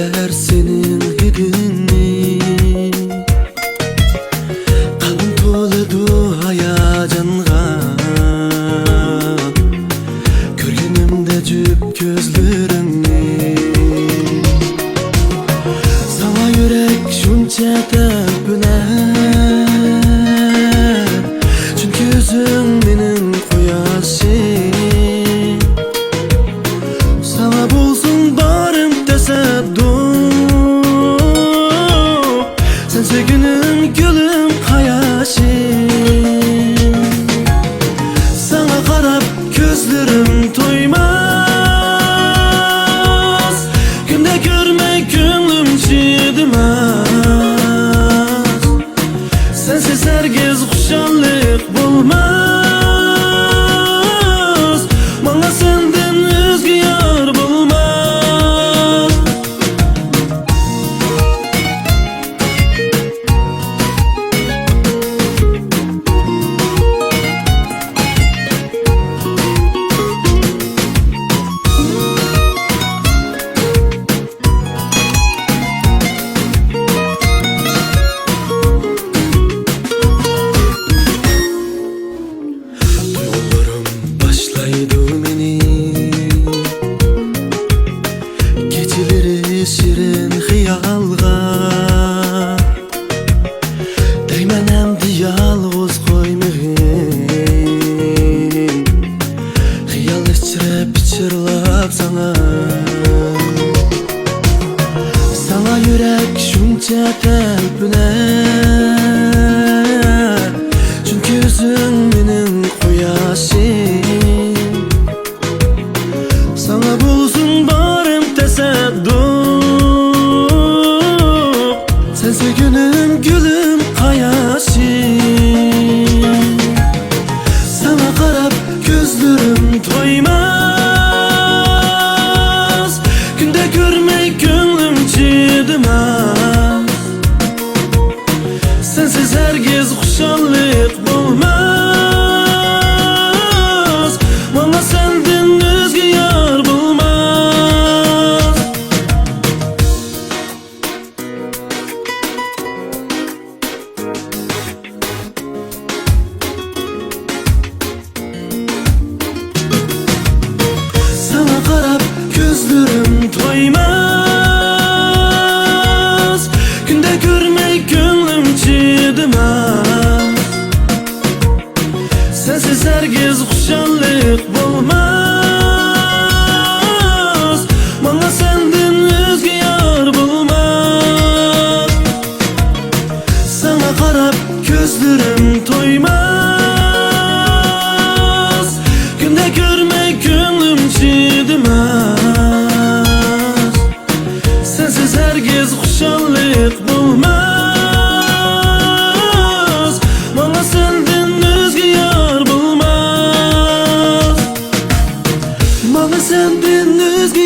sever senin hidini. Kalbim to'ladi hayajonga, ko'rganimda jup ko'zlaringni. Sana yürek shuncha talpinar, chunki o'zing mening quyoshim. Sana bo'lsin barim tasadduq, sen sevgilim, gülüm, hayaşim. Sana qarab ko'zlarim to'ymas, kunda ko'rmay ko'nglim chidamas. Sensiz herkes xushallik bo'lmas, manga sendan o'zga yor bo'lmas. Duygularım başlaydı meni, geceleri şirin hıyalga. Deyman emdi yalğız koymagin, hıyal içre pichirlab sana. Sana yürek shuncha talpinar, chunki o'zing mening quyoshim. Sana bo'lsin barim tasadduq, sen sevgilim, gülüm, hayaşim. Sana qarab ko'zlarim to'ymas, kunda ko'rmay ko'nglim chidamas. Sensiz herkes xushallik bo'lmas, manga sendan o'zga yor bo'lmas. Sana qarab ko'zlarim to'ymas, kunda ko'rmay ko'nglim chidamas. Sensiz herkes xushallik bo'lmas, manga sendan o'zga yor bo'lmas. Sana qarab ko'zlarim to'ymas, kunda ko'rmay ko'nglim chidamas. Sensiz herkes xushallik bo'lmas, manga sendan o'zga yor bo'lmas. Manga sendan o'zga